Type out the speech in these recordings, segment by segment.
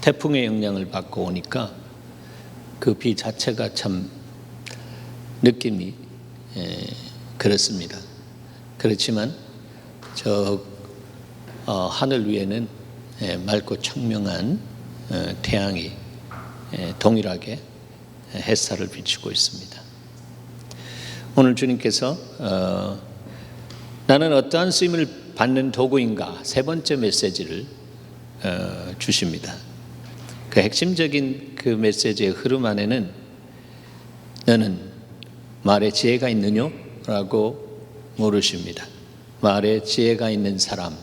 태풍의 영향을 받고 오니까 그 비 자체가 참 느낌이 그렇습니다. 그렇지만 저 하늘 위에는 맑고 청명한 태양이 동일하게 햇살을 비추고 있습니다. 오늘 주님께서 나는 어떠한 쓰임을 받는 도구인가 세 번째 메시지를 주십니다. 그 핵심적인 그 메시지의 흐름 안에는 너는 말에 지혜가 있느냐? 라고 물으십니다. 말에 지혜가 있는 사람,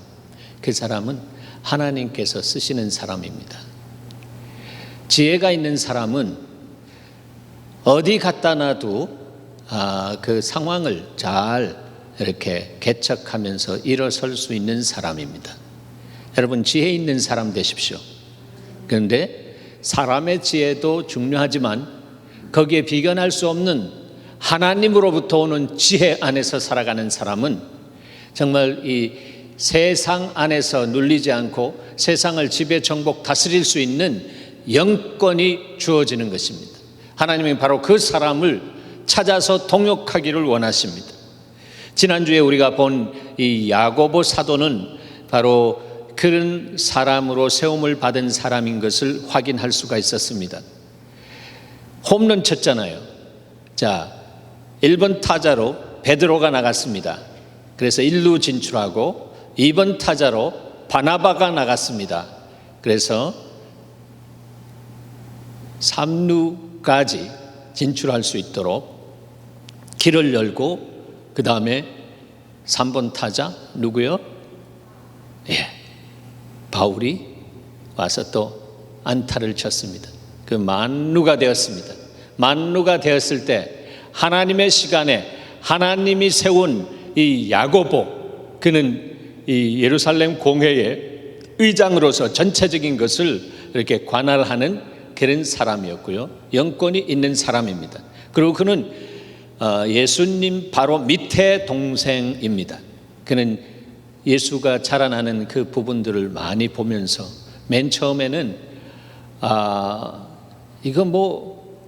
그 사람은 하나님께서 쓰시는 사람입니다. 지혜가 있는 사람은 어디 갖다 놔도 그 상황을 잘 이렇게 개척하면서 일어설 수 있는 사람입니다. 여러분, 지혜 있는 사람 되십시오. 그런데 사람의 지혜도 중요하지만 거기에 비견할 수 없는 하나님으로부터 오는 지혜 안에서 살아가는 사람은 정말 이 세상 안에서 눌리지 않고 세상을 지배정복 다스릴 수 있는 영권이 주어지는 것입니다. 하나님이 바로 그 사람을 찾아서 동역하기를 원하십니다. 지난주에 우리가 본 이 야고보 사도는 바로 그런 사람으로 세움을 받은 사람인 것을 확인할 수가 있었습니다. 홈런 쳤잖아요. 자, 1번 타자로 베드로가 나갔습니다. 그래서 1루 진출하고 2번 타자로 바나바가 나갔습니다. 그래서 3루까지 진출할 수 있도록 길을 열고 그 다음에 3번 타자 누구요? 바울이 와서 또 안타를 쳤습니다. 그 만루가 되었습니다. 만루가 되었을 때 하나님의 시간에 하나님이 세운 이 야고보, 그는 이 예루살렘 공회의 의장으로서 전체적인 것을 이렇게 관할하는 그런 사람이었고요. 영권이 있는 사람입니다. 그리고 그는 예수님 바로 밑에 동생입니다. 그는 예수가 자라나는 그 부분들을 많이 보면서 맨 처음에는 이거 뭐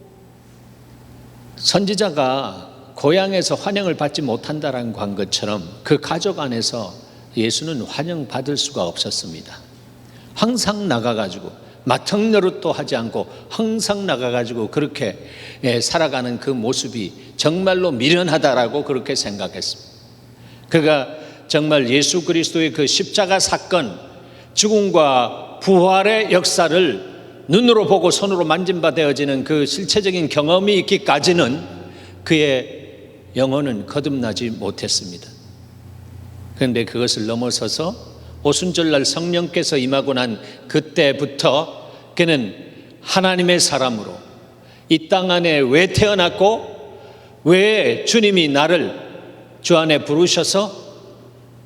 선지자가 고향에서 환영을 받지 못한다라는 것처럼 그 가족 안에서 예수는 환영받을 수가 없었습니다. 항상 나가가지고 마청노릇도 하지 않고 항상 나가가지고 그렇게 살아가는 그 모습이 정말로 미련하다라고 그렇게 생각했습니다. 그가 정말 예수 그리스도의 그 십자가 사건, 죽음과 부활의 역사를 눈으로 보고 손으로 만진바 되어지는 그 실체적인 경험이 있기까지는 그의 영혼은 거듭나지 못했습니다. 그런데 그것을 넘어서서 오순절날 성령께서 임하고 난 그때부터 그는 하나님의 사람으로 이 땅 안에 왜 태어났고 왜 주님이 나를 주 안에 부르셔서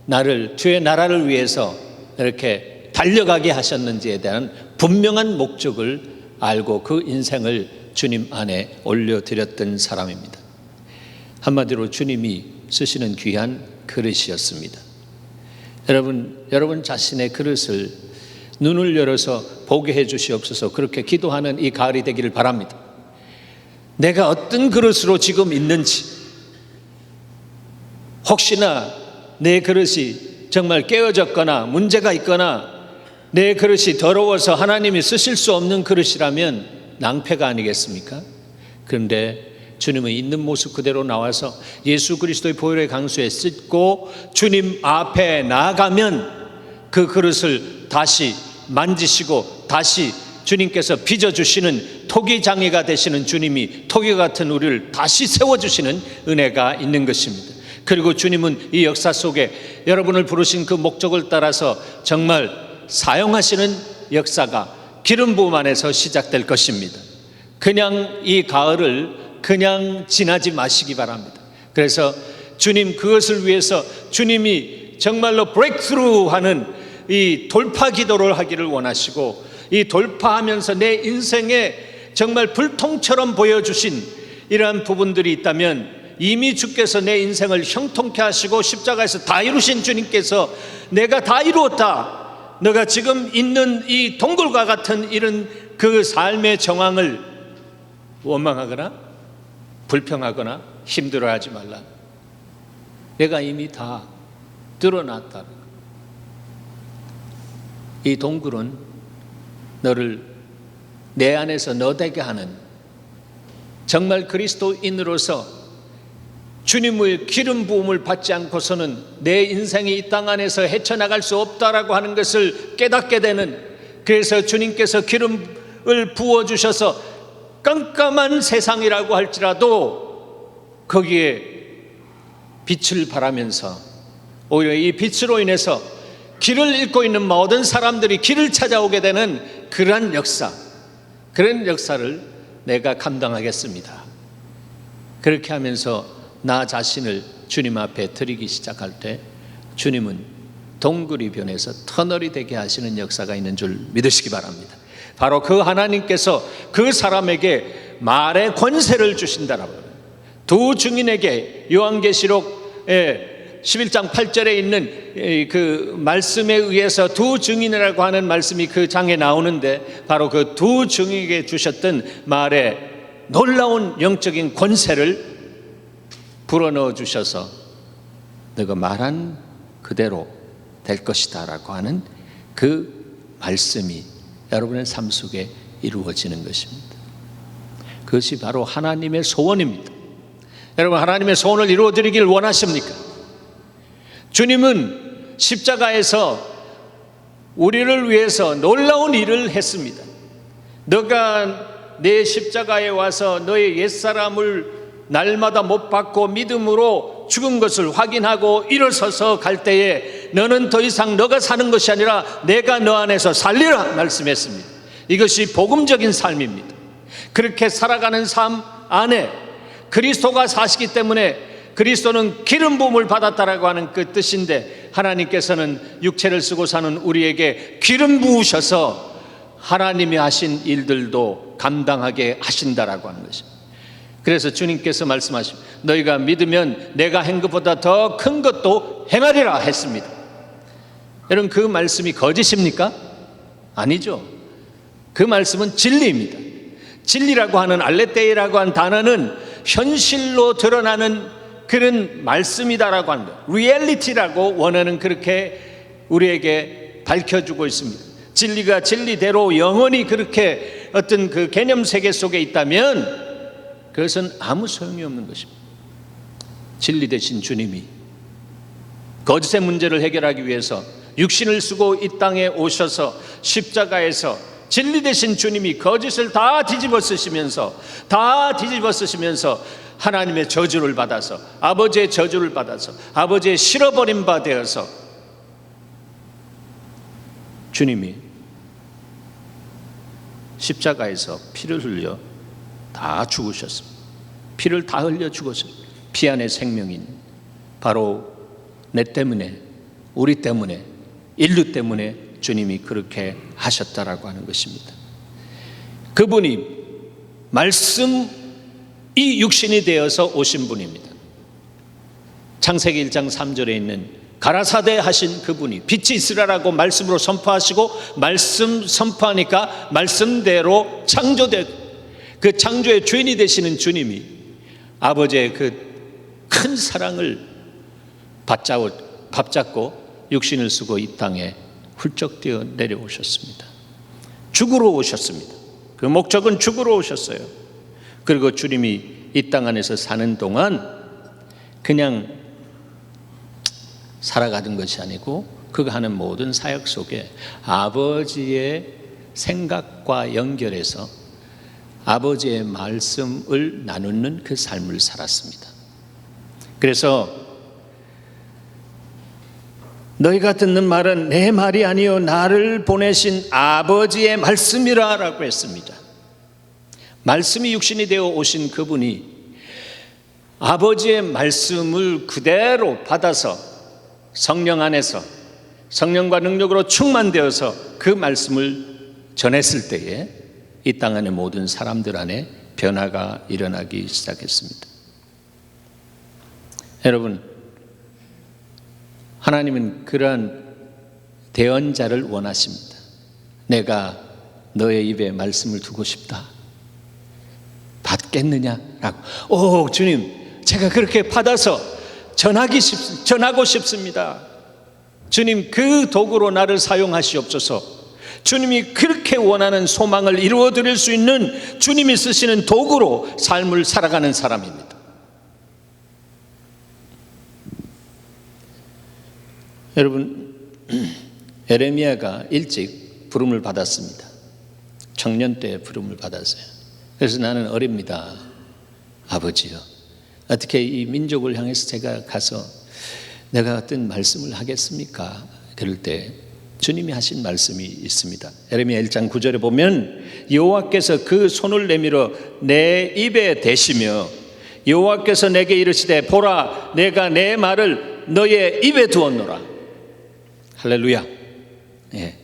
나를 주의 나라를 위해서 이렇게 달려가게 하셨는지에 대한 분명한 목적을 알고 그 인생을 주님 안에 올려드렸던 사람입니다. 한마디로 주님이 쓰시는 귀한 그릇이었습니다. 여러분 자신의 그릇을 눈을 열어서 보게 해 주시옵소서. 그렇게 기도하는 이 가을이 되기를 바랍니다. 내가 어떤 그릇으로 지금 있는지, 혹시나 내 그릇이 정말 깨어졌거나 문제가 있거나 내 그릇이 더러워서 하나님이 쓰실 수 없는 그릇이라면 낭패가 아니겠습니까? 그런데 주님의 있는 모습 그대로 나와서 예수 그리스도의 보혈의 강수에 씻고 주님 앞에 나아가면 그 그릇을 다시 만지시고 다시 주님께서 빚어주시는 토기장이가 되시는 주님이 토기 같은 우리를 다시 세워주시는 은혜가 있는 것입니다. 그리고 주님은 이 역사 속에 여러분을 부르신 그 목적을 따라서 정말 사용하시는 역사가 기름 부음 안에서 시작될 것입니다. 그냥 이 가을을 그냥 지나지 마시기 바랍니다. 그래서 주님 그것을 위해서 주님이 정말로 브레이크스루 하는 이 돌파 기도를 하기를 원하시고, 이 돌파하면서 내 인생에 정말 불통처럼 보여주신 이러한 부분들이 있다면 이미 주께서 내 인생을 형통케 하시고 십자가에서 다 이루신 주님께서 내가 다 이루었다, 너가 지금 있는 이 동굴과 같은 이런 그 삶의 정황을 원망하거나 불평하거나 힘들어하지 말라. 내가 이미 다 드러났다. 이 동굴은 너를 내 안에서 너되게 하는, 정말 그리스도인으로서 주님의 기름 부음을 받지 않고서는 내 인생이 이 땅 안에서 헤쳐나갈 수 없다라고 하는 것을 깨닫게 되는, 그래서 주님께서 기름을 부어주셔서 깜깜한 세상이라고 할지라도 거기에 빛을 발하면서 오히려 이 빛으로 인해서 길을 잃고 있는 모든 사람들이 길을 찾아오게 되는 그런 역사, 그런 역사를 내가 감당하겠습니다. 그렇게 하면서 나 자신을 주님 앞에 드리기 시작할 때 주님은 동굴이 변해서 터널이 되게 하시는 역사가 있는 줄 믿으시기 바랍니다. 바로 그 하나님께서 그 사람에게 말의 권세를 주신다라고, 두 증인에게 요한계시록 11장 8절에 있는 그 말씀에 의해서 두 증인이라고 하는 말씀이 그 장에 나오는데, 바로 그 두 증인에게 주셨던 말의 놀라운 영적인 권세를 불어넣어 주셔서 너가 말한 그대로 될 것이다 라고 하는 그 말씀이 여러분의 삶 속에 이루어지는 것입니다. 그것이 바로 하나님의 소원입니다. 여러분, 하나님의 소원을 이루어드리길 원하십니까? 주님은 십자가에서 우리를 위해서 놀라운 일을 했습니다. 너가 내 십자가에 와서 너의 옛사람을 날마다 못 박고 믿음으로 죽은 것을 확인하고 일어서서 갈 때에 너는 더 이상 너가 사는 것이 아니라 내가 너 안에서 살리라 말씀했습니다. 이것이 복음적인 삶입니다. 그렇게 살아가는 삶 안에 그리스도가 사시기 때문에, 그리스도는 기름 부음을 받았다라고 하는 그 뜻인데, 하나님께서는 육체를 쓰고 사는 우리에게 기름 부으셔서 하나님이 하신 일들도 감당하게 하신다라고 하는 것입니다. 그래서 주님께서 말씀하십니다. 너희가 믿으면 내가 한 것보다 더 큰 것도 행하리라 했습니다. 여러분, 그 말씀이 거짓입니까? 아니죠. 그 말씀은 진리입니다. 진리라고 하는, 알레테이라고 하는 단어는 현실로 드러나는 그런 말씀이다라고 하는 것, 리얼리티라고 원어는 그렇게 우리에게 밝혀주고 있습니다. 진리가 진리대로 영원히 그렇게 어떤 그 개념 세계 속에 있다면 그것은 아무 소용이 없는 것입니다. 진리 되신 주님이 거짓의 문제를 해결하기 위해서 육신을 쓰고 이 땅에 오셔서 십자가에서 진리 되신 주님이 거짓을 다 뒤집어 쓰시면서 하나님의 저주를 받아서, 아버지의 저주를 받아서, 아버지의 실어버린 바 되어서 주님이 십자가에서 피를 흘려 다 죽으셨습니다. 피를 다 흘려 죽었어요. 피 안의 생명인 바로 내 때문에, 우리 때문에, 인류 때문에 주님이 그렇게 하셨다라고 하는 것입니다. 그분이 말씀이 육신이 되어서 오신 분입니다. 창세기 1장 3절에 있는 가라사대 하신 그분이 빛이 있으라라고 말씀으로 선포하시고, 말씀 선포하니까 말씀대로 창조되고, 그 창조의 주인이 되시는 주님이 아버지의 그 큰 사랑을 밥잡고 육신을 쓰고 이 땅에 훌쩍 뛰어 내려오셨습니다. 죽으러 오셨습니다. 그 목적은 죽으러 오셨어요. 그리고 주님이 이 땅 안에서 사는 동안 그냥 살아가던 것이 아니고 그가 하는 모든 사역 속에 아버지의 생각과 연결해서 아버지의 말씀을 나누는 그 삶을 살았습니다. 그래서 너희가 듣는 말은 내 말이 아니요 나를 보내신 아버지의 말씀이라 라고 했습니다. 말씀이 육신이 되어 오신 그분이 아버지의 말씀을 그대로 받아서 성령 안에서 성령과 능력으로 충만되어서 그 말씀을 전했을 때에 이 땅 안의 모든 사람들 안에 변화가 일어나기 시작했습니다. 여러분, 하나님은 그러한 대언자를 원하십니다. 내가 너의 입에 말씀을 두고 싶다. 받겠느냐라고. 주님, 제가 그렇게 받아서 전하고 싶습니다. 주님, 그 도구로 나를 사용하시옵소서. 주님이 그렇게 원하는 소망을 이루어 드릴 수 있는 주님이 쓰시는 도구로 삶을 살아가는 사람입니다. 여러분, 에레미야가 일찍 부름을 받았습니다. 청년 때 부름을 받았어요. 그래서 나는 어립니다. 아버지요, 어떻게 이 민족을 향해서 제가 가서 내가 어떤 말씀을 하겠습니까? 그럴 때 주님이 하신 말씀이 있습니다. 에레미야 1장 9절에 보면 여호와께서 그 손을 내밀어 내 입에 대시며 여호와께서 내게 이르시되 보라, 내가 내 말을 너의 입에 두었노라. 할렐루야. 예.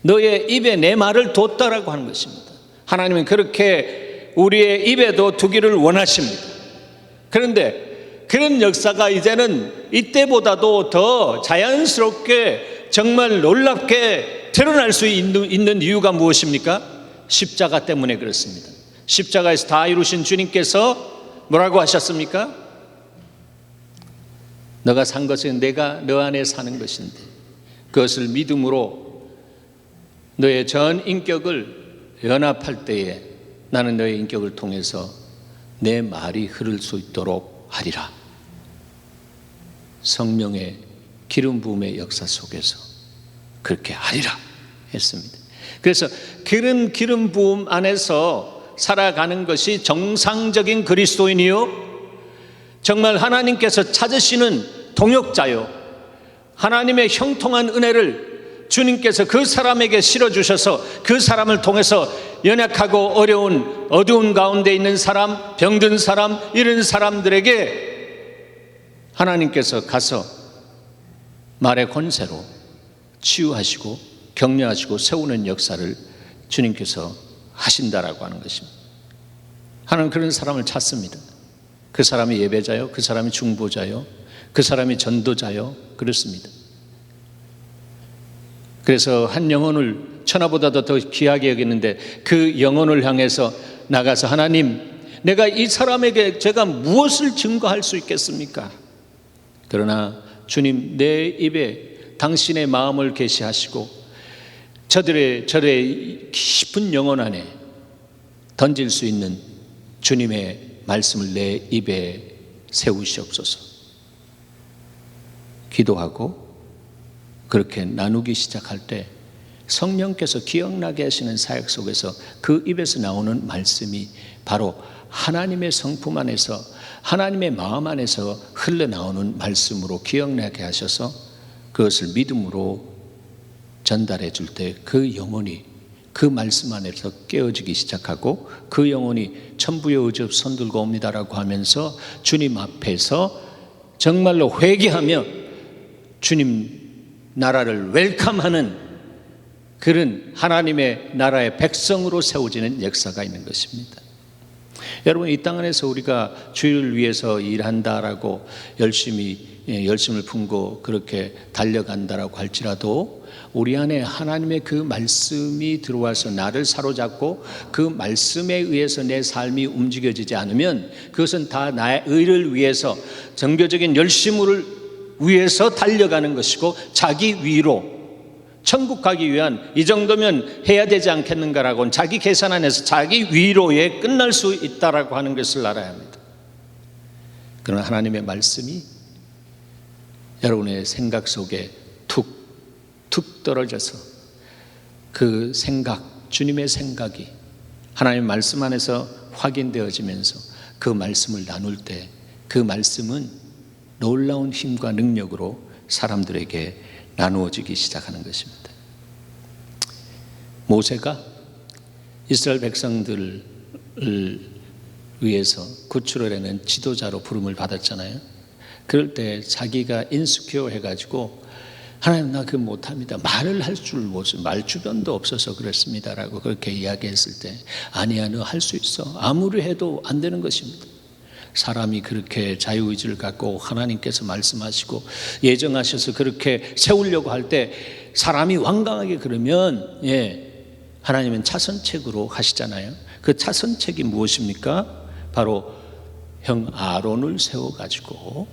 너의 입에 내 말을 뒀다라고 하는 것입니다. 하나님은 그렇게 우리의 입에도 두기를 원하십니다. 그런데 그런 역사가 이제는 이때보다도 더 자연스럽게 정말 놀랍게 드러날 수 있는 이유가 무엇입니까? 십자가 때문에 그렇습니다. 십자가에서 다 이루신 주님께서 뭐라고 하셨습니까? 너가 산 것은 내가 너 안에 사는 것인데 그것을 믿음으로 너의 전 인격을 연합할 때에 나는 너의 인격을 통해서 내 말이 흐를 수 있도록 하리라. 성령의 기름 부음의 역사 속에서 그렇게 하리라 했습니다. 그래서 그런 기름 부음 안에서 살아가는 것이 정상적인 그리스도인이요, 정말 하나님께서 찾으시는 동역자요, 하나님의 형통한 은혜를 주님께서 그 사람에게 실어주셔서 그 사람을 통해서 연약하고 어려운 어두운 가운데 있는 사람, 병든 사람, 이런 사람들에게 하나님께서 가서 말의 권세로 치유하시고 격려하시고 세우는 역사를 주님께서 하신다라고 하는 것입니다. 하나님은 그런 사람을 찾습니다. 그 사람이 예배자요, 그 사람이 중보자요, 그 사람이 전도자요, 그렇습니다. 그래서 한 영혼을 천하보다도 더 귀하게 여기는데 그 영혼을 향해서 나가서 하나님, 내가 이 사람에게 제가 무엇을 증거할 수 있겠습니까? 그러나 주님, 내 입에 당신의 마음을 계시하시고 저의 깊은 영혼 안에 던질 수 있는 주님의 말씀을 내 입에 세우시옵소서. 기도하고 그렇게 나누기 시작할 때 성령께서 기억나게 하시는 사역 속에서 그 입에서 나오는 말씀이 바로 하나님의 성품 안에서, 하나님의 마음 안에서 흘러나오는 말씀으로 기억나게 하셔서 그것을 믿음으로 전달해 줄 때 그 영혼이 그 말씀 안에서 깨어지기 시작하고 그 영혼이 천부의 의지업 손들고 옵니다라고 하면서 주님 앞에서 정말로 회개하며 주님 나라를 웰컴하는 그런 하나님의 나라의 백성으로 세워지는 역사가 있는 것입니다. 여러분, 이 땅 안에서 우리가 주를 위해서 일한다라고 열심을 품고 그렇게 달려간다라고 할지라도 우리 안에 하나님의 그 말씀이 들어와서 나를 사로잡고 그 말씀에 의해서 내 삶이 움직여지지 않으면 그것은 다 나의 의를 위해서, 정교적인 열심을 위해서 달려가는 것이고 자기 위로 천국 가기 위한 이 정도면 해야 되지 않겠는가라고는 자기 계산 안에서 자기 위로에 끝날 수 있다라고 하는 것을 알아야 합니다. 그러나 하나님의 말씀이 여러분의 생각 속에 툭 떨어져서 그 생각, 주님의 생각이 하나님의 말씀 안에서 확인되어지면서 그 말씀을 나눌 때 그 말씀은 놀라운 힘과 능력으로 사람들에게 나누어지기 시작하는 것입니다. 모세가 이스라엘 백성들을 위해서 구출을 해낸 지도자로 부름을 받았잖아요. 그럴 때 자기가 인스큐어 해가지고 하나님, 나 그거 못합니다. 말을 할 줄 모르겠어요. 말 주변도 없어서 그렇습니다 라고 그렇게 이야기했을 때, 아니야, 너 할 수 있어. 아무리 해도 안 되는 것입니다. 사람이 그렇게 자유의지를 갖고 하나님께서 말씀하시고 예정하셔서 그렇게 세우려고 할 때 사람이 완강하게 그러면 하나님은 차선책으로 하시잖아요. 그 차선책이 무엇입니까? 바로 형 아론을 세워가지고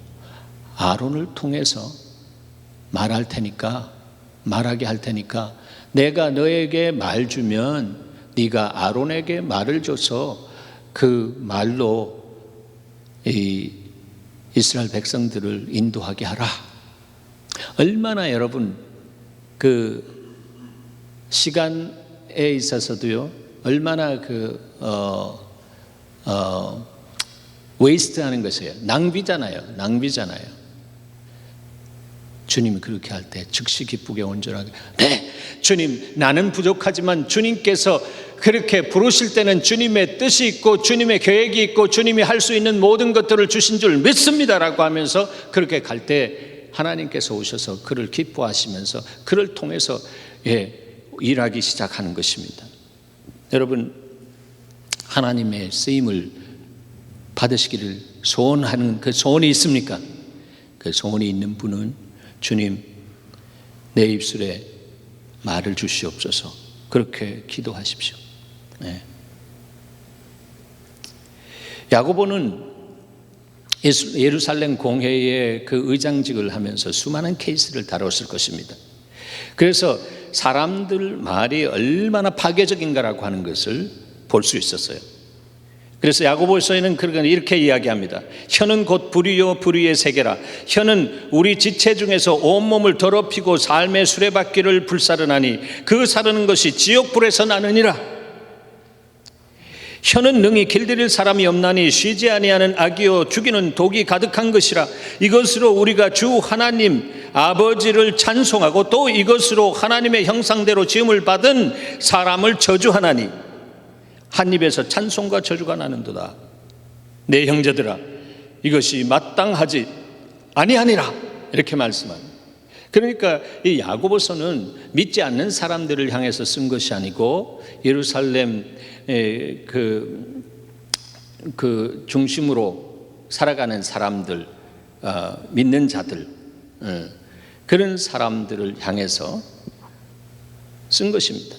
아론을 통해서 말하게 할 테니까 내가 너에게 말 주면 네가 아론에게 말을 줘서 그 말로 이 이스라엘 백성들을 인도하게 하라. 얼마나 여러분 그 시간에 있어서도요, 얼마나 웨이스트하는 것이에요. 낭비잖아요. 주님이 그렇게 할 때 즉시 기쁘게 온전하게, 네, 주님, 나는 부족하지만 주님께서 그렇게 부르실 때는 주님의 뜻이 있고 주님의 계획이 있고 주님이 할 수 있는 모든 것들을 주신 줄 믿습니다라고 하면서 그렇게 갈 때 하나님께서 오셔서 그를 기뻐하시면서 그를 통해서 일하기 시작하는 것입니다. 여러분, 하나님의 쓰임을 받으시기를 소원하는 그 소원이 있습니까? 그 소원이 있는 분은 주님, 내 입술에 말을 주시옵소서, 그렇게 기도하십시오. 야고보는 예루살렘 공회의 그 의장직을 하면서 수많은 케이스를 다뤘을 것입니다. 그래서 사람들 말이 얼마나 파괴적인가라고 하는 것을 볼 수 있었어요. 그래서 야고보서에는 이렇게 이야기합니다. 혀는 곧 불의요 불의의 세계라. 혀는 우리 지체 중에서 온몸을 더럽히고 삶의 수레바퀴를 불사르나니 그 사르는 것이 지옥불에서 나느니라. 혀는 능히 길들일 사람이 없나니 쉬지 아니하는 악이요 죽이는 독이 가득한 것이라. 이것으로 우리가 주 하나님 아버지를 찬송하고 또 이것으로 하나님의 형상대로 지음을 받은 사람을 저주하나니 한 입에서 찬송과 저주가 나는도다. 내 형제들아, 이것이 마땅하지 아니하니라. 이렇게 말씀합니다. 그러니까 이 야고보서는 믿지 않는 사람들을 향해서 쓴 것이 아니고 예루살렘 그 중심으로 살아가는 사람들, 믿는 자들, 그런 사람들을 향해서 쓴 것입니다.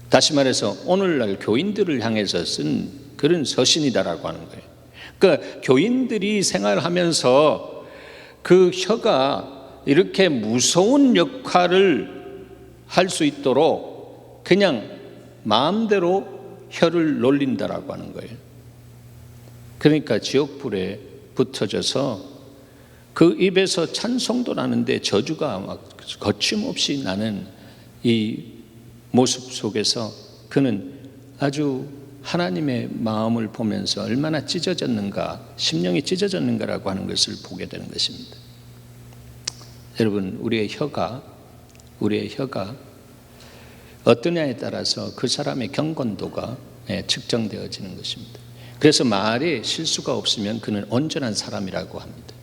다시 말해서 오늘날 교인들을 향해서 쓴 그런 서신이다라고 하는 거예요. 그러니까 교인들이 생활하면서 그 혀가 이렇게 무서운 역할을 할 수 있도록 그냥 마음대로 혀를 놀린다라고 하는 거예요. 그러니까 지옥불에 붙어져서 그 입에서 찬송도 나는데 저주가 막 거침없이 나는 이 모습 속에서 그는 아주 하나님의 마음을 보면서 얼마나 찢어졌는가, 심령이 찢어졌는가라고 하는 것을 보게 되는 것입니다. 여러분, 우리의 혀가 어떠냐에 따라서 그 사람의 경건도가 측정되어지는 것입니다. 그래서 말에 실수가 없으면 그는 온전한 사람이라고 합니다.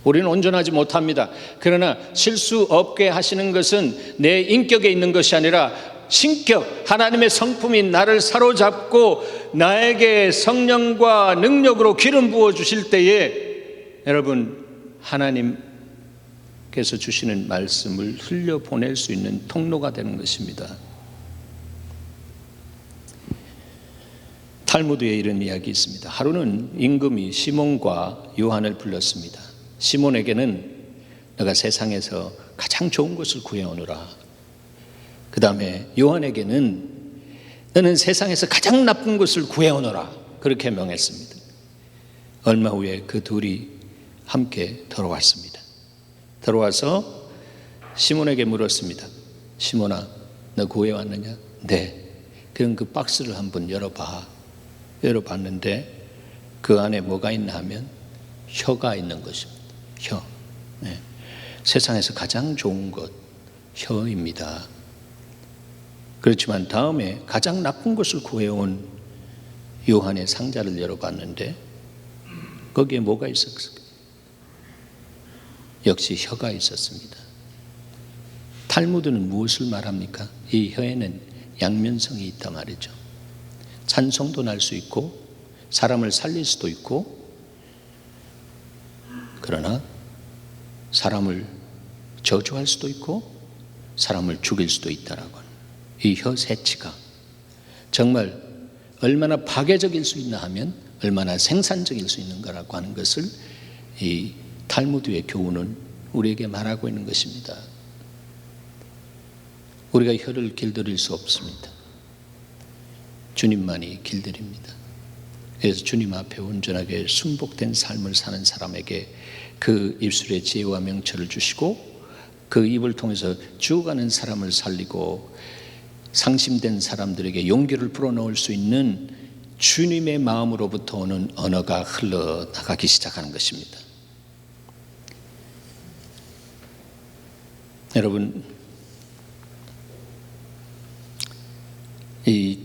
우리는 온전하지 못합니다. 그러나 실수 없게 하시는 것은 내 인격에 있는 것이 아니라 신격, 하나님의 성품이 나를 사로잡고 나에게 성령과 능력으로 기름 부어 주실 때에 여러분, 하나님께서 주시는 말씀을 흘려보낼 수 있는 통로가 되는 것입니다. 탈무드에 이런 이야기 있습니다. 하루는 임금이 시몬과 요한을 불렀습니다. 시몬에게는 너가 세상에서 가장 좋은 것을 구해오너라. 그 다음에 요한에게는 너는 세상에서 가장 나쁜 것을 구해오너라. 그렇게 명했습니다. 얼마 후에 그 둘이 함께 들어왔습니다. 들어와서 시몬에게 물었습니다. 시몬아, 너 구해왔느냐? 네. 그럼 그 박스를 한번 열어봐. 열어봤는데 그 안에 뭐가 있나 하면 혀가 있는 것입니다. 혀. 세상에서 가장 좋은 것, 혀입니다. 그렇지만 다음에 가장 나쁜 것을 구해온 요한의 상자를 열어봤는데 거기에 뭐가 있었을까? 역시 혀가 있었습니다. 탈무드는 무엇을 말합니까? 이 혀에는 양면성이 있다 말이죠. 찬송도 날 수 있고 사람을 살릴 수도 있고, 그러나 사람을 저주할 수도 있고 사람을 죽일 수도 있다라고 하는 이 혀새치가 정말 얼마나 파괴적일 수 있나 하면 얼마나 생산적일 수 있는 거라고 하는 것을 이 탈무드의 교훈은 우리에게 말하고 있는 것입니다. 우리가 혀를 길들일 수 없습니다. 주님만이 길들입니다. 그래서 주님 앞에 온전하게 순복된 삶을 사는 사람에게 그 입술의 지혜와 명철을 주시고 그 입을 통해서 죽어가는 사람을 살리고 상심된 사람들에게 용기를 불어넣을 수 있는 주님의 마음으로부터 오는 언어가 흘러나가기 시작하는 것입니다. 여러분, 이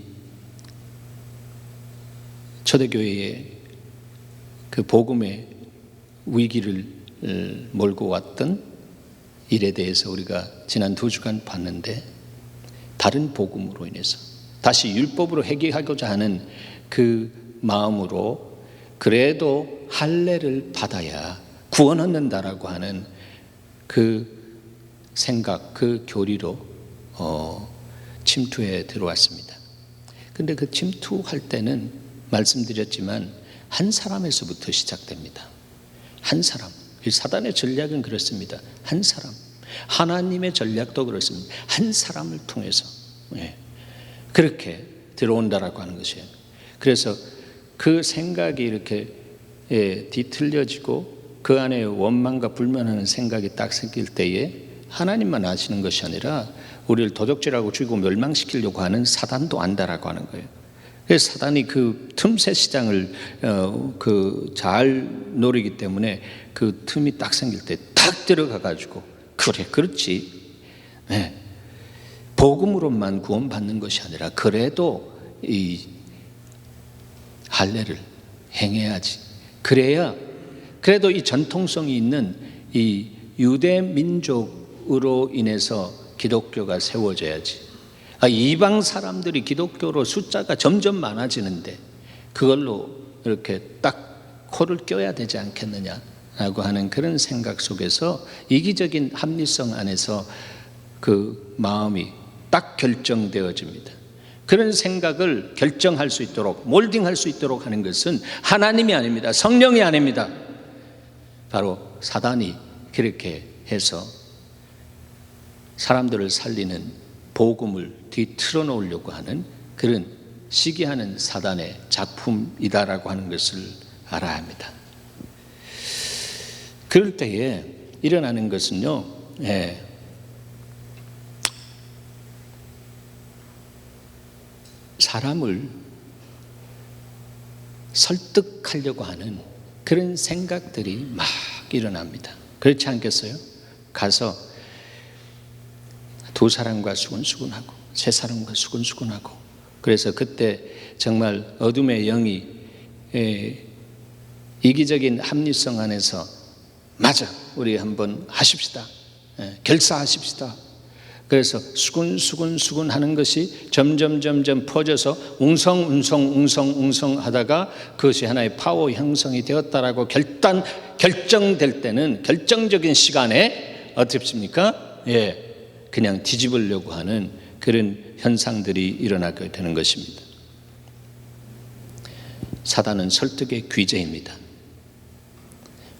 초대교회의 그 복음의 위기를 몰고 왔던 일에 대해서 우리가 지난 2주간 봤는데, 다른 복음으로 인해서 다시 율법으로 회개하고자 하는 그 마음으로 그래도 할례를 받아야 구원 얻는다라고 하는 그 생각, 그 교리로 침투해 들어왔습니다. 근데 그 침투할 때는 말씀드렸지만 한 사람에서부터 시작됩니다. 한 사람. 사단의 전략은 그렇습니다. 한 사람. 하나님의 전략도 그렇습니다. 한 사람을 통해서 그렇게 들어온다라고 하는 것이에요. 그래서 그 생각이 이렇게 뒤틀려지고 그 안에 원망과 불만하는 생각이 딱 생길 때에 하나님만 아시는 것이 아니라 우리를 도적질하고 죽이고 멸망시키려고 하는 사단도 안다라고 하는 거예요. 그래서 사단이 그 틈새 시장을 잘 노리기 때문에 그 틈이 딱 생길 때 딱 들어가 가지고 그래 그렇지, 복음으로만 구원받는 것이 아니라 그래도 이 할례를 행해야지. 그래야 그래도 이 전통성이 있는 이 유대 민족으로 인해서 기독교가 세워져야지. 이방 사람들이 기독교로 숫자가 점점 많아지는데 그걸로 이렇게 딱 코를 껴야 되지 않겠느냐라고 하는 그런 생각 속에서 이기적인 합리성 안에서 그 마음이 딱 결정되어집니다. 그런 생각을 결정할 수 있도록, 몰딩할 수 있도록 하는 것은 하나님이 아닙니다. 성령이 아닙니다. 바로 사단이 그렇게 해서 사람들을 살리는 복음을 뒤틀어 놓으려고 하는 그런 시기하는 사단의 작품이다라고 하는 것을 알아야 합니다. 그럴 때에 일어나는 것은요, 사람을 설득하려고 하는 그런 생각들이 막 일어납니다. 그렇지 않겠어요? 가서 두 사람과 수근수근하고 세 사람과 수근수근하고, 그래서 그때 정말 어둠의 영이 이기적인 합리성 안에서 맞아, 우리 한번 하십시다, 결사하십시다. 그래서 수근수근 하는 것이 점점 퍼져서 웅성 하다가 그것이 하나의 파워 형성이 되었다라고 결정될 때는, 결정적인 시간에 어떻습니까? 그냥 뒤집으려고 하는 그런 현상들이 일어나게 되는 것입니다. 사단은 설득의 귀재입니다.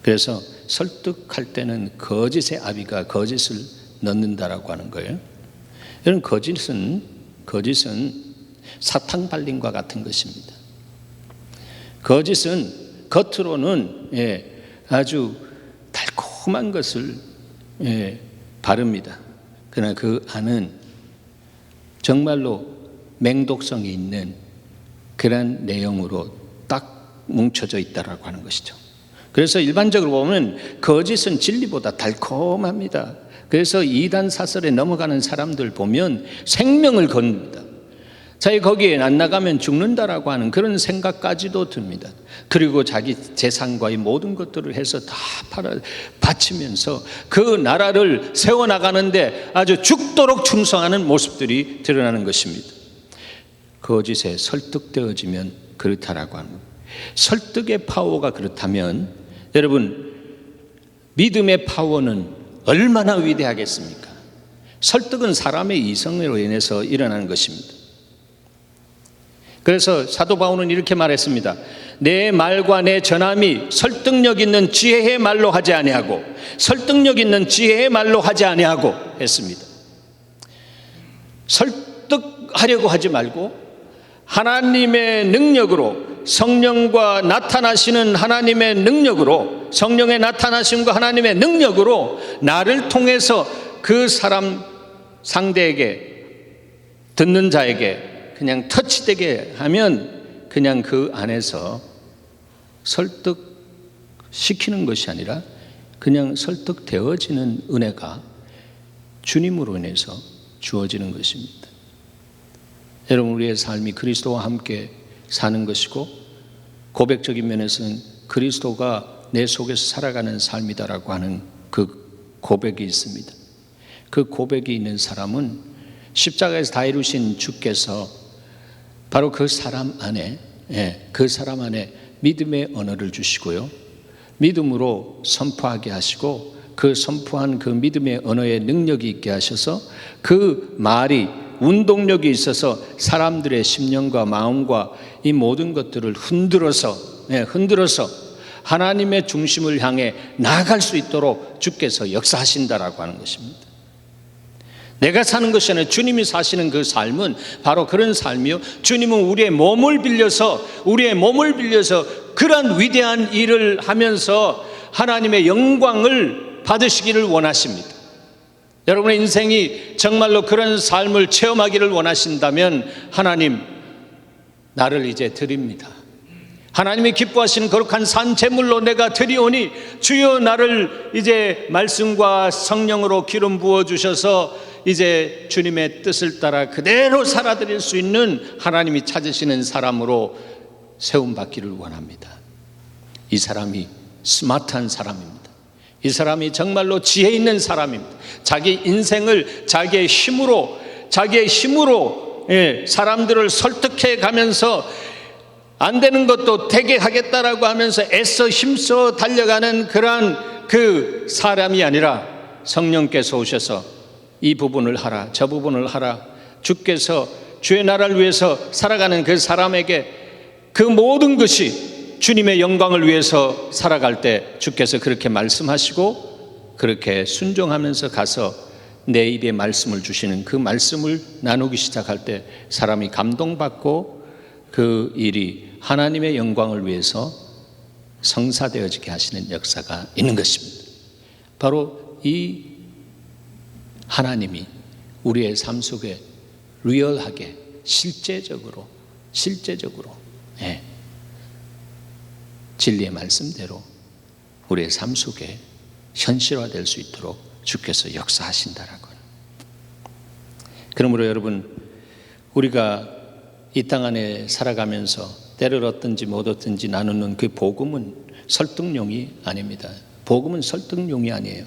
그래서 설득할 때는 거짓의 아비가 거짓을 넣는다라고 하는 거예요. 이런 거짓은 사탕 발림과 같은 것입니다. 거짓은 겉으로는 아주 달콤한 것을 바릅니다. 그러나 그 안은 정말로 맹독성이 있는 그런 내용으로 딱 뭉쳐져 있다라고 하는 것이죠. 그래서 일반적으로 보면 거짓은 진리보다 달콤합니다. 그래서 이단 사설에 넘어가는 사람들 보면 생명을 겁니다. 자기 거기에 안 나가면 죽는다라고 하는 그런 생각까지도 듭니다. 그리고 자기 재산과 이 모든 것들을 해서 다 바치면서 그 나라를 세워나가는데 아주 죽도록 충성하는 모습들이 드러나는 것입니다. 거짓에 설득되어지면 그렇다라고 하는 거예요. 설득의 파워가 그렇다면 여러분, 믿음의 파워는 얼마나 위대하겠습니까? 설득은 사람의 이성으로 인해서 일어나는 것입니다. 그래서 사도 바울은 이렇게 말했습니다. 내 말과 내 전함이 설득력 있는 지혜의 말로 하지 아니하고 설득력 있는 지혜의 말로 하지 아니하고 했습니다. 설득하려고 하지 말고 하나님의 능력으로, 성령과 나타나시는 하나님의 능력으로, 성령의 나타나심과 하나님의 능력으로 나를 통해서 그 사람 상대에게, 듣는 자에게 그냥 터치되게 하면 그냥 그 안에서 설득시키는 것이 아니라 그냥 설득되어지는 은혜가 주님으로 인해서 주어지는 것입니다. 여러분, 우리의 삶이 그리스도와 함께 사는 것이고 고백적인 면에서는 그리스도가 내 속에서 살아가는 삶이다라고 하는 그 고백이 있습니다. 그 고백이 있는 사람은 십자가에서 다 이루신 주께서 바로 그 사람 안에 믿음의 언어를 주시고요, 믿음으로 선포하게 하시고 그 선포한 그 믿음의 언어의 능력이 있게 하셔서 그 말이 운동력이 있어서 사람들의 심령과 마음과 이 모든 것들을 흔들어서 하나님의 중심을 향해 나아갈 수 있도록 주께서 역사하신다라고 하는 것입니다. 내가 사는 것이 아니라 주님이 사시는 그 삶은 바로 그런 삶이요, 주님은 우리의 몸을 빌려서 그러한 위대한 일을 하면서 하나님의 영광을 받으시기를 원하십니다. 여러분의 인생이 정말로 그런 삶을 체험하기를 원하신다면 하나님, 나를 이제 드립니다. 하나님이 기뻐하시는 거룩한 산 제물로 내가 드리오니 주여 나를 이제 말씀과 성령으로 기름 부어주셔서 이제 주님의 뜻을 따라 그대로 살아드릴 수 있는 하나님이 찾으시는 사람으로 세움받기를 원합니다. 이 사람이 스마트한 사람입니다. 이 사람이 정말로 지혜 있는 사람입니다. 자기 인생을 자기의 힘으로 사람들을 설득해 가면서 안 되는 것도 되게 하겠다라고 하면서 애써 힘써 달려가는 그러한 그 사람이 아니라 성령께서 오셔서 이 부분을 하라, 저 부분을 하라, 주께서 주의 나라를 위해서 살아가는 그 사람에게 그 모든 것이 주님의 영광을 위해서 살아갈 때 주께서 그렇게 말씀하시고 그렇게 순종하면서 가서 내 입에 말씀을 주시는 그 말씀을 나누기 시작할 때 사람이 감동받고 그 일이 하나님의 영광을 위해서 성사되어지게 하시는 역사가 있는 것입니다. 바로 이 하나님이 우리의 삶 속에 리얼하게 실제적으로 진리의 말씀대로 우리의 삶 속에 현실화될 수 있도록 주께서 역사하신다라고. 그러므로 여러분, 우리가 이 땅 안에 살아가면서 때를 얻든지 못 얻든지 나누는 그 복음은 설득용이 아닙니다. 복음은 설득용이 아니에요.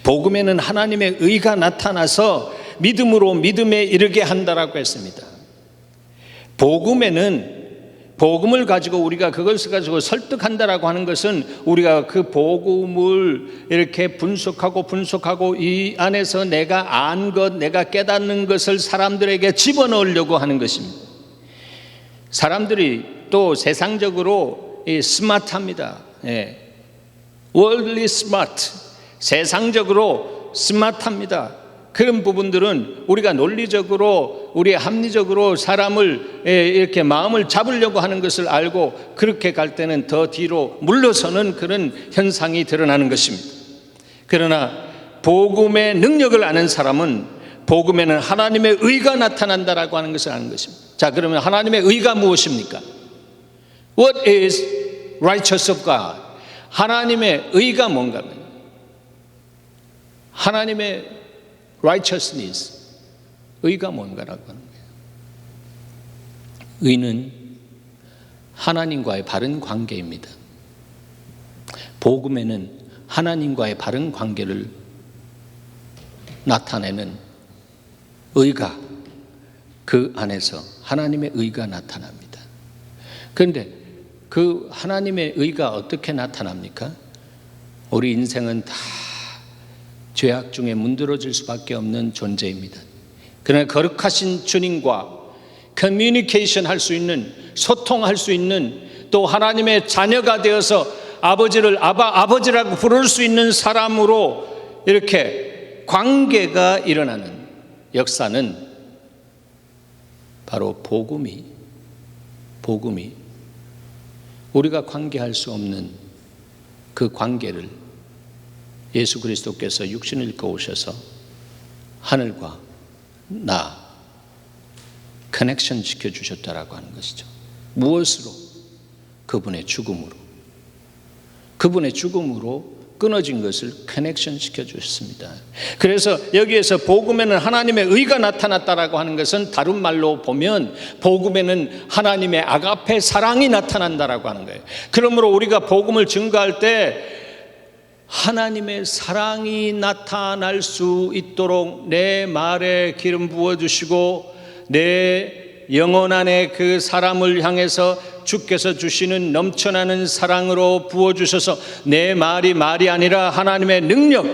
복음에는 하나님의 의가 나타나서 믿음으로 믿음에 이르게 한다라고 했습니다. 복음을 가지고 우리가 그것을 가지고 설득한다라고 하는 것은 우리가 그 복음을 이렇게 분석하고 이 안에서 내가 안 것, 내가 깨닫는 것을 사람들에게 집어넣으려고 하는 것입니다. 사람들이 또 세상적으로 스마트합니다. worldly smart, 세상적으로 스마트합니다. 그런 부분들은 우리가 논리적으로, 우리 합리적으로 사람을 이렇게 마음을 잡으려고 하는 것을 알고 그렇게 갈 때는 더 뒤로 물러서는 그런 현상이 드러나는 것입니다. 그러나 복음의 능력을 아는 사람은 복음에는 하나님의 의가 나타난다라고 하는 것을 아는 것입니다. 자, 그러면 하나님의 의가 무엇입니까? What is righteous of God? 하나님의 의가 뭔가? 하나님의 righteousness, 의가 뭔가라고 하는 거예요. 의는 하나님과의 바른 관계입니다. 복음에는 하나님과의 바른 관계를 나타내는 의가, 그 안에서 하나님의 의가 나타납니다. 그런데 그 하나님의 의가 어떻게 나타납니까? 우리 인생은 다 죄악 중에 문드러질 수밖에 없는 존재입니다. 그러나 거룩하신 주님과 커뮤니케이션 할 수 있는, 소통할 수 있는, 또 하나님의 자녀가 되어서 아버지를 아버지라고 부를 수 있는 사람으로 이렇게 관계가 일어나는 역사는 바로 복음이 우리가 관계할 수 없는 그 관계를 예수 그리스도께서 육신을 입고 오셔서 하늘과 나 커넥션 시켜주셨다라고 하는 것이죠. 무엇으로? 그분의 죽음으로 끊어진 것을 커넥션 시켜주셨습니다. 그래서 여기에서 복음에는 하나님의 의가 나타났다라고 하는 것은 다른 말로 보면 복음에는 하나님의 아가페 사랑이 나타난다라고 하는 거예요. 그러므로 우리가 복음을 증거할 때 하나님의 사랑이 나타날 수 있도록 내 말에 기름 부어주시고 내 영혼 안에 그 사람을 향해서 주께서 주시는 넘쳐나는 사랑으로 부어주셔서 내 말이 아니라 하나님의 능력,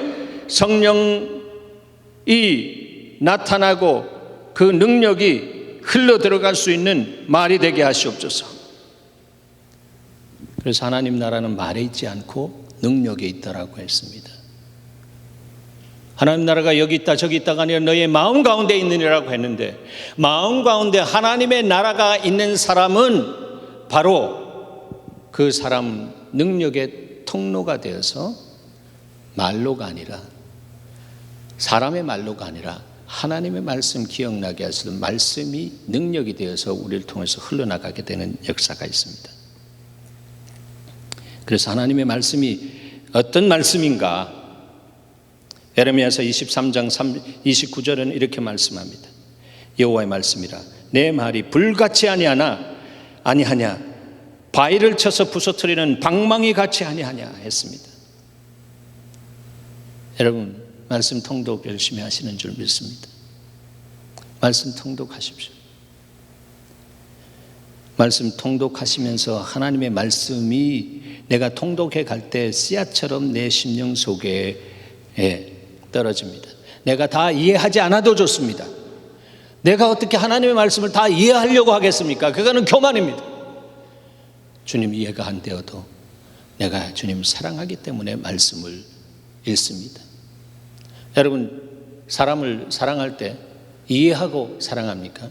성령이 나타나고 그 능력이 흘러 들어갈 수 있는 말이 되게 하시옵소서. 그래서 하나님 나라는 말에 있지 않고 능력에 있다라고 했습니다. 하나님 나라가 여기 있다 저기 있다가 아니라 너의 마음 가운데 있느니라고 했는데, 마음 가운데 하나님의 나라가 있는 사람은 바로 그 사람 능력의 통로가 되어서 말로가 아니라, 사람의 말로가 아니라 하나님의 말씀 기억나게 하시는 말씀이 능력이 되어서 우리를 통해서 흘러나가게 되는 역사가 있습니다. 그래서 하나님의 말씀이 어떤 말씀인가? 에레미야서 23장 29절은 이렇게 말씀합니다. 여호와의 말씀이라 내 말이 불같이 아니하냐, 바위를 쳐서 부서뜨리는 방망이 같이 아니하냐 했습니다. 여러분, 말씀 통독 열심히 하시는 줄 믿습니다. 말씀 통독하십시오. 말씀 통독하시면서 하나님의 말씀이 내가 통독해 갈 때 씨앗처럼 내 심령 속에 떨어집니다. 내가 다 이해하지 않아도 좋습니다. 내가 어떻게 하나님의 말씀을 다 이해하려고 하겠습니까? 그거는 교만입니다. 주님 이해가 안 되어도 내가 주님을 사랑하기 때문에 말씀을 읽습니다. 여러분, 사람을 사랑할 때 이해하고 사랑합니까?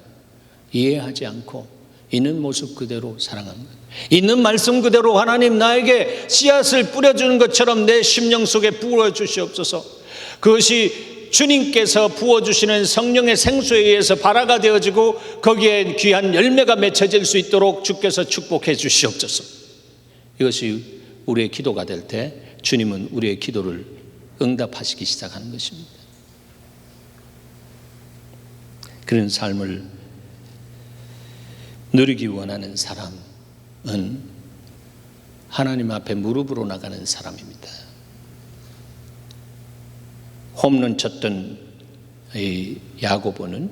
이해하지 않고 있는 모습 그대로 사랑합니다. 있는 말씀 그대로 하나님 나에게 씨앗을 뿌려주는 것처럼 내 심령 속에 부어주시옵소서. 그것이 주님께서 부어주시는 성령의 생수에 의해서 발화가 되어지고 거기에 귀한 열매가 맺혀질 수 있도록 주께서 축복해 주시옵소서. 이것이 우리의 기도가 될 때 주님은 우리의 기도를 응답하시기 시작하는 것입니다. 그런 삶을 누리기 원하는 사람은 하나님 앞에 무릎으로 나가는 사람입니다. 홈런 쳤던 이 야고보는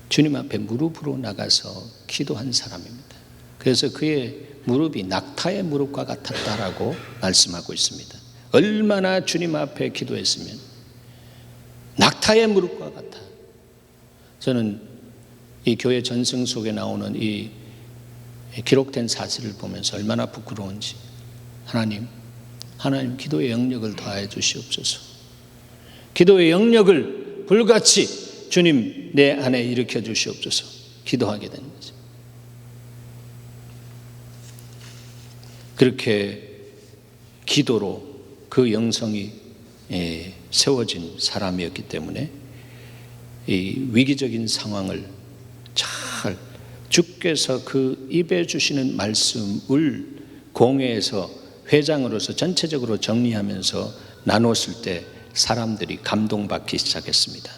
주님 앞에 무릎으로 나가서 기도한 사람입니다. 그래서 그의 무릎이 낙타의 무릎과 같았다라고 말씀하고 있습니다. 얼마나 주님 앞에 기도했으면 낙타의 무릎과 같아. 저는 이 교회 전승 속에 나오는 이 기록된 사실을 보면서 얼마나 부끄러운지, 하나님 기도의 영역을 더하여 주시옵소서. 기도의 영역을 불같이 주님 내 안에 일으켜 주시옵소서. 기도하게 되는 거죠. 그렇게 기도로 그 영성이 세워진 사람이었기 때문에 이 위기적인 상황을 잘 주께서 그 입에 주시는 말씀을 공회에서 회장으로서 전체적으로 정리하면서 나눴을 때 사람들이 감동받기 시작했습니다.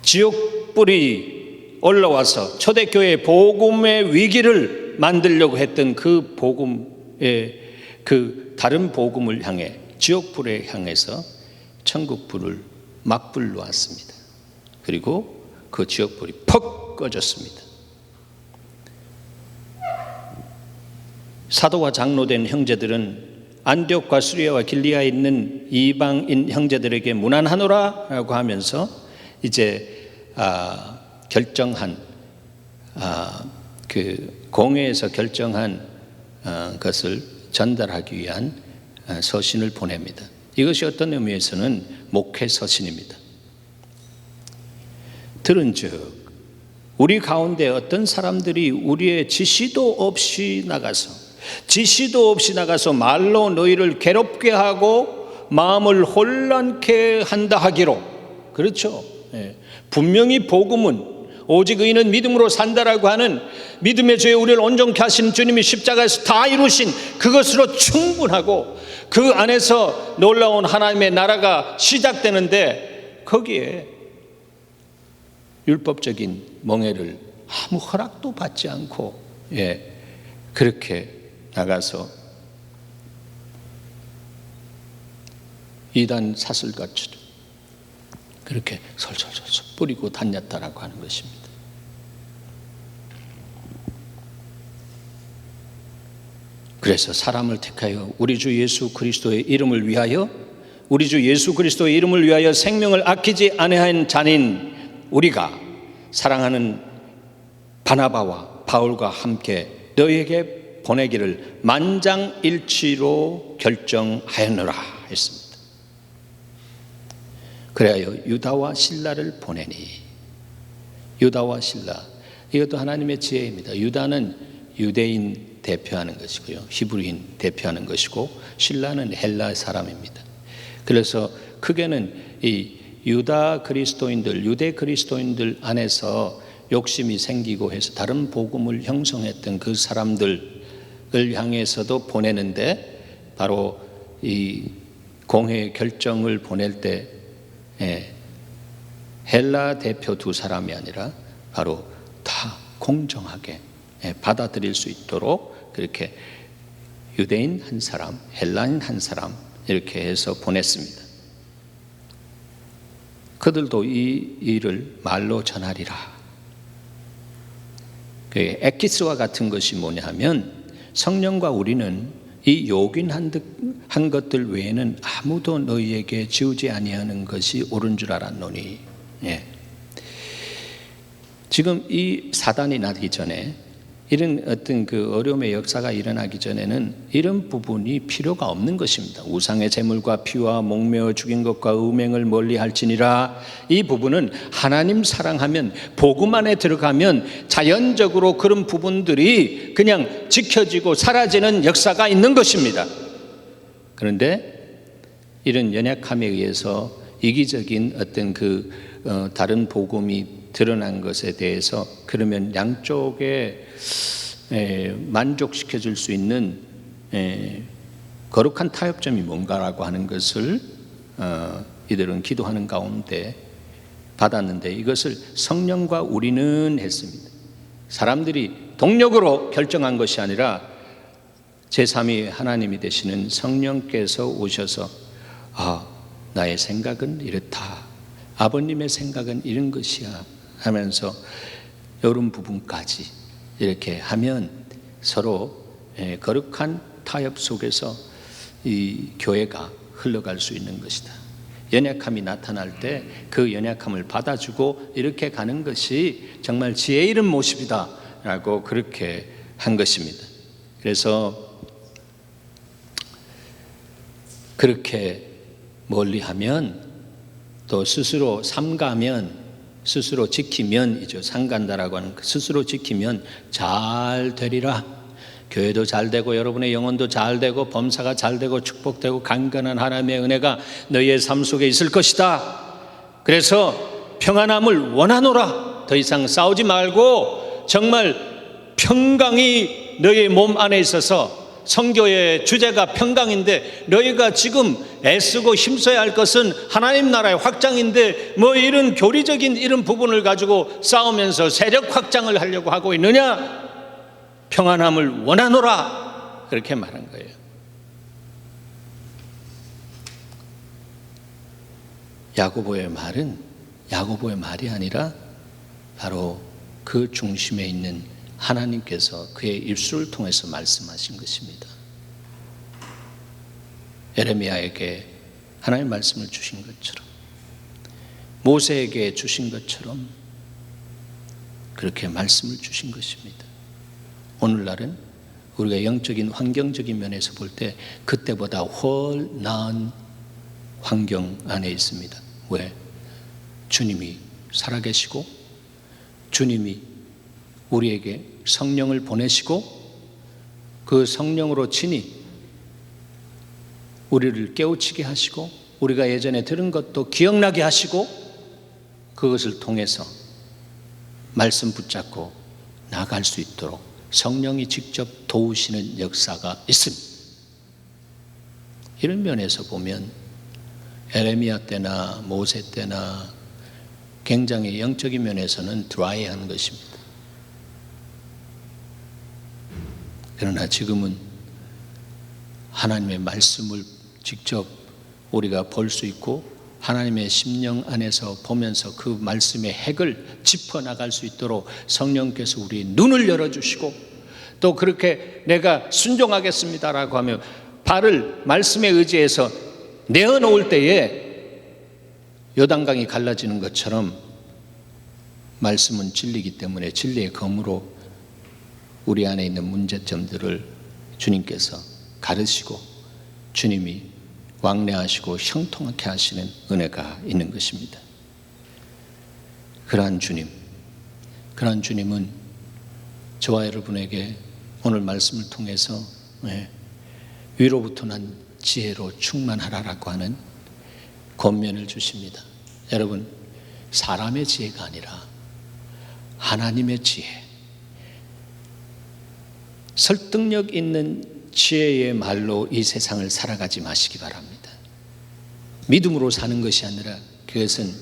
지옥불이 올라와서 초대교회 복음의 위기를 만들려고 했던 그 복음의 그 다른 복음을 향해, 지옥불에 향해서 천국불을 막불 놓았습니다. 그리고 그 지옥불이 퍽 꺼졌습니다. 사도와 장로된 형제들은 안디옥과 수리아와 길리아에 있는 이방인 형제들에게 문안하노라라고 하면서 이제 결정한 그 공회에서 결정한 것을 전달하기 위한 서신을 보냅니다. 이것이 어떤 의미에서는 목회 서신입니다. 들은즉 우리 가운데 어떤 사람들이 우리의 지시도 없이 나가서 말로 너희를 괴롭게 하고 마음을 혼란케 한다 하기로. 그렇죠. 분명히 복음은 오직 의인은 믿음으로 산다라고 하는 믿음의 죄에 우리를 온전케 하신 주님이 십자가에서 다 이루신 그것으로 충분하고 그 안에서 놀라운 하나님의 나라가 시작되는데 거기에 율법적인 멍에를 아무 허락도 받지 않고 그렇게 나가서 이단 사슬같이 그렇게 설설설설 뿌리고 다녔다라고 하는 것입니다. 그래서 사람을 택하여 우리 주 예수 그리스도의 이름을 위하여 생명을 아끼지 아니한 자닌 우리가 사랑하는 바나바와 바울과 함께 너희에게 보내기를 만장일치로 결정하였노라 했습니다. 그래야 유다와 실라를 보내니. 유다와 실라, 이것도 하나님의 지혜입니다. 유다는 유대인 대표하는 것이고요, 히브리인 대표하는 것이고, 실라는 헬라 사람입니다. 그래서 크게는 이 유대 그리스도인들 안에서 욕심이 생기고 해서 다른 복음을 형성했던 그 사람들을 향해서도 보내는데, 바로 이 공회 결정을 보낼 때 헬라 대표 두 사람이 아니라 바로 다 공정하게 받아들일 수 있도록 그렇게 유대인 한 사람, 헬라인 한 사람 이렇게 해서 보냈습니다. 그들도 이 일을 말로 전하리라. 에키스와 같은 것이 뭐냐 하면, 성령과 우리는 이 요긴한 것들 외에는 아무도 너희에게 지우지 아니하는 것이 옳은 줄 알았노니. 지금 이 사단이 나기 전에, 이런 어떤 그 어려움의 역사가 일어나기 전에는 이런 부분이 필요가 없는 것입니다. 우상의 제물과 피와 목매어 죽인 것과 음행을 멀리 할지니라. 이 부분은 하나님 사랑하면, 복음 안에 들어가면 자연적으로 그런 부분들이 그냥 지켜지고 사라지는 역사가 있는 것입니다. 그런데 이런 연약함에 의해서 이기적인 어떤 다른 복음이 드러난 것에 대해서, 그러면 양쪽에 만족시켜 줄 수 있는 거룩한 타협점이 뭔가라고 하는 것을 이들은 기도하는 가운데 받았는데, 이것을 성령과 우리는 했습니다. 사람들이 동력으로 결정한 것이 아니라 제3위 하나님이 되시는 성령께서 오셔서 나의 생각은 이렇다, 아버님의 생각은 이런 것이야 하면서 이런 부분까지 이렇게 하면 서로 거룩한 타협 속에서 이 교회가 흘러갈 수 있는 것이다. 연약함이 나타날 때 그 연약함을 받아주고 이렇게 가는 것이 정말 지혜 있는 모습이다 라고 그렇게 한 것입니다. 그래서 그렇게 멀리하면, 또 스스로 삼가면, 스스로 지키면, 삼간다라고 하는 스스로 지키면 잘 되리라. 교회도 잘 되고 여러분의 영혼도 잘 되고 범사가 잘 되고 축복되고 강건한 하나님의 은혜가 너희의 삶 속에 있을 것이다. 그래서 평안함을 원하노라. 더 이상 싸우지 말고 정말 평강이 너희의 몸 안에 있어서, 선교의 주제가 평강인데 너희가 지금 애쓰고 힘써야 할 것은 하나님 나라의 확장인데 뭐 이런 교리적인 이런 부분을 가지고 싸우면서 세력 확장을 하려고 하고 있느냐? 평안함을 원하노라. 그렇게 말한 거예요. 야고보의 말이 아니라 바로 그 중심에 있는 하나님께서 그의 입술을 통해서 말씀하신 것입니다. 에레미야에게 하나님의 말씀을 주신 것처럼, 모세에게 주신 것처럼 그렇게 말씀을 주신 것입니다. 오늘날은 우리가 영적인 환경적인 면에서 볼 때 그때보다 훨 나은 환경 안에 있습니다. 왜? 주님이 살아계시고 주님이 우리에게 성령을 보내시고 그 성령으로 친히 우리를 깨우치게 하시고 우리가 예전에 들은 것도 기억나게 하시고 그것을 통해서 말씀 붙잡고 나아갈 수 있도록 성령이 직접 도우시는 역사가 있습니다. 이런 면에서 보면 에레미야 때나 모세 때나 굉장히 영적인 면에서는 드라이한 것입니다. 그러나 지금은 하나님의 말씀을 직접 우리가 볼 수 있고 하나님의 심령 안에서 보면서 그 말씀의 핵을 짚어나갈 수 있도록 성령께서 우리 눈을 열어주시고 또 그렇게 내가 순종하겠습니다라고 하면 발을 말씀에 의지해서 내어놓을 때에 요단강이 갈라지는 것처럼 말씀은 진리이기 때문에 진리의 검으로 우리 안에 있는 문제점들을 주님께서 가르시고 주님이 왕래하시고 형통하게 하시는 은혜가 있는 것입니다. 그러한 주님은 저와 여러분에게 오늘 말씀을 통해서 위로부터 난 지혜로 충만하라라고 하는 권면을 주십니다. 여러분, 사람의 지혜가 아니라 하나님의 지혜, 설득력 있는 지혜의 말로 이 세상을 살아가지 마시기 바랍니다. 믿음으로 사는 것이 아니라 그것은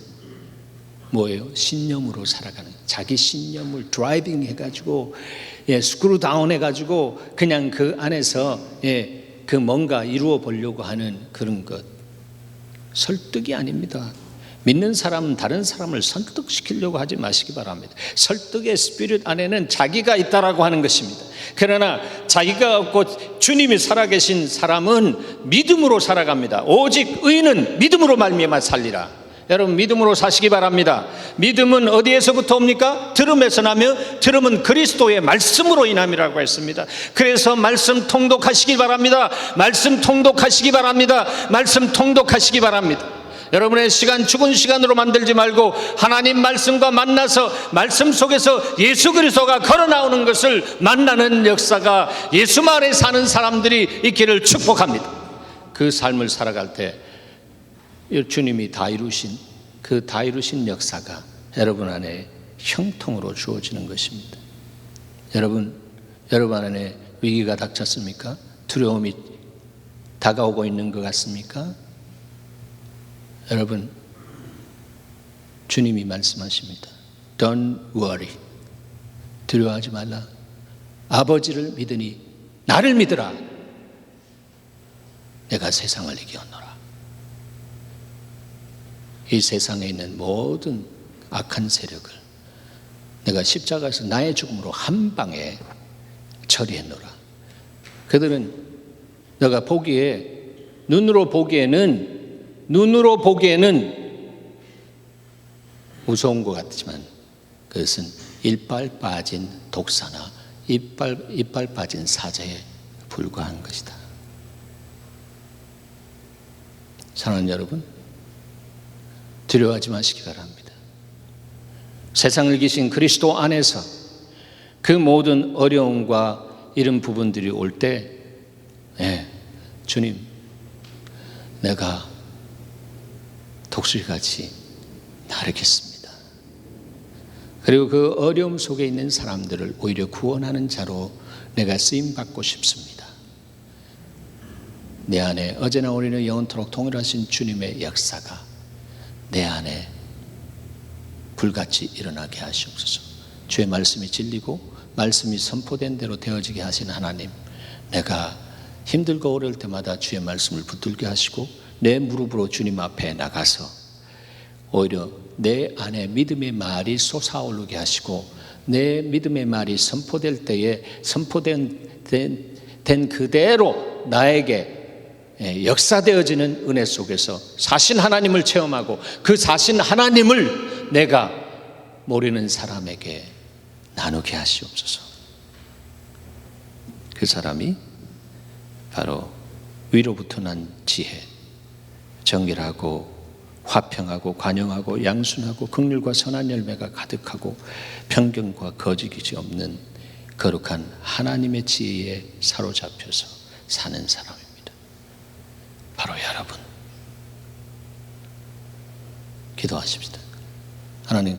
뭐예요? 신념으로 살아가는, 자기 신념을 드라이빙 해가지고 스크루 다운 해가지고 그냥 그 안에서 그 뭔가 이루어 보려고 하는 그런 것, 설득이 아닙니다. 믿는 사람은 다른 사람을 설득시키려고 하지 마시기 바랍니다. 설득의 스피릿 안에는 자기가 있다라고 하는 것입니다. 그러나 자기가 없고 주님이 살아계신 사람은 믿음으로 살아갑니다. 오직 의인은 믿음으로 말미암아 살리라. 여러분, 믿음으로 사시기 바랍니다. 믿음은 어디에서부터 옵니까? 들음에서 나며 들음은 그리스도의 말씀으로 인함이라고 했습니다. 그래서 말씀 통독하시기 바랍니다. 말씀 통독하시기 바랍니다. 말씀 통독하시기 바랍니다. 여러분의 시간 죽은 시간으로 만들지 말고 하나님 말씀과 만나서 말씀 속에서 예수 그리스도가 걸어 나오는 것을 만나는 역사가 예수 마을에 사는 사람들이 있기를 축복합니다. 그 삶을 살아갈 때 주님이 다 이루신 그 다 이루신 역사가 여러분 안에 형통으로 주어지는 것입니다. 여러분 안에 위기가 닥쳤습니까? 두려움이 다가오고 있는 것 같습니까? 여러분, 주님이 말씀하십니다. Don't worry. 두려워하지 말라. 아버지를 믿으니 나를 믿으라. 내가 세상을 이겼노라. 이 세상에 있는 모든 악한 세력을 내가 십자가에서 나의 죽음으로 한 방에 처리했노라. 그들은 내가 보기에 눈으로 보기에는 무서운 것 같지만 그것은 이빨 빠진 독사나 이빨 빠진 사자에 불과한 것이다. 사랑하는 여러분, 두려워하지 마시기 바랍니다. 세상을 이기신 그리스도 안에서 그 모든 어려움과 이런 부분들이 올 때 주님, 내가 독수리같이 나르겠습니다. 그리고 그 어려움 속에 있는 사람들을 오히려 구원하는 자로 내가 쓰임받고 싶습니다. 내 안에 어제나 오늘이나 영원토록 동일하신 주님의 역사가 내 안에 불같이 일어나게 하시옵소서. 주의 말씀이 진리고 말씀이 선포된 대로 되어지게 하신 하나님, 내가 힘들고 어려울 때마다 주의 말씀을 붙들게 하시고 내 무릎으로 주님 앞에 나가서 오히려 내 안에 믿음의 말이 솟아오르게 하시고 내 믿음의 말이 선포될 때에 선포된 그대로 나에게 역사되어지는 은혜 속에서 사신 하나님을 체험하고 그 사신 하나님을 내가 모르는 사람에게 나누게 하시옵소서. 그 사람이 바로 위로부터 난 지혜, 정결하고 화평하고 관용하고 양순하고 긍휼과 선한 열매가 가득하고 편견과 거짓이 없는 거룩한 하나님의 지혜에 사로잡혀서 사는 사람입니다. 바로 여러분. 기도하십시다. 하나님,